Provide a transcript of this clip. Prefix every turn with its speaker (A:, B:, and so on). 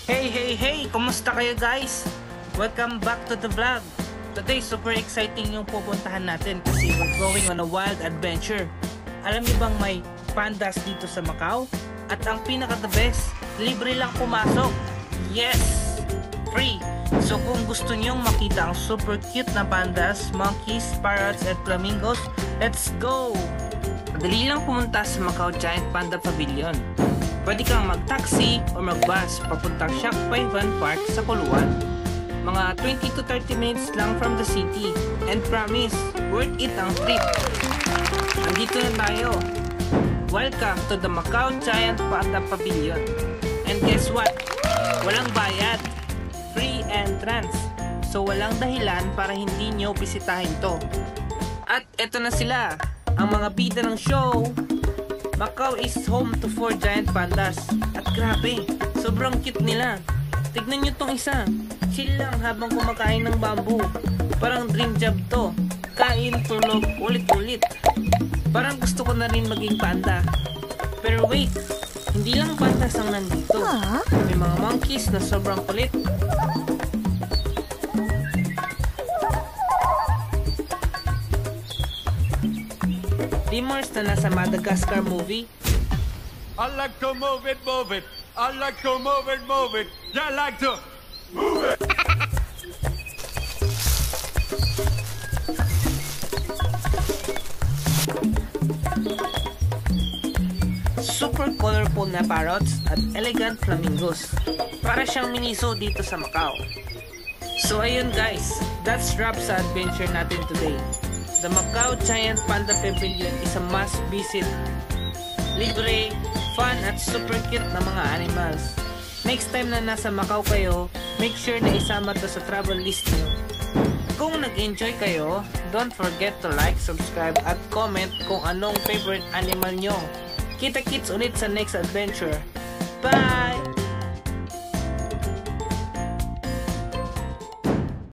A: Hey! Kumusta kayo guys? Welcome back to the vlog. Today, super exciting yung pupuntahan natin kasi we're going on a wild adventure. Alam niyo bang may pandas dito sa Macau? At ang pinaka-the best, libre lang pumasok. Yes! Free! So kung gusto niyong makita ang super cute na pandas, monkeys, parrots, and flamingos, let's go! Madali lang pumunta sa Macau Giant Panda Pavilion. Pwede kang mag-taxi o mag-bus papuntang Shock Paivan Park sa Kuluan. Mga 20 to 30 minutes lang from the city. And promise, worth it ang trip. Andito na tayo. Welcome to the Macau Giant Panda Pavilion. And guess what? Walang bayad. Free entrance. So walang dahilan para hindi nyo bisitahin to. At eto na sila, ang mga bida ng show. Macau is home to 4 giant pandas. At grabe, sobrang cute nila. Tignan nyo tong isa. Chill lang habang kumakain ng bamboo. Parang dream job to. Kain, tulog, ulit-ulit. Parang gusto ko na rin maging panda. Pero wait, hindi lang pandas ang nandito. May mga monkeys na sobrang kulit. Lemurs na nasa Madagascar movie.
B: I like to move it. I like to move it. I like to move it.
A: Super colorful na parrots at elegant flamingos. Para siyang miniso dito sa Macau. So ayun guys, that's wrap sa adventure natin today. The Macau Giant Panda Pavilion is a must-visit. Libre, fun at super cute na mga animals. Next time na nasa Macau kayo, make sure na isama to sa travel list nyo. Kung nag-enjoy kayo, don't forget to like, subscribe at comment kung anong favorite animal nyo. Kita-kits ulit sa next adventure. Bye!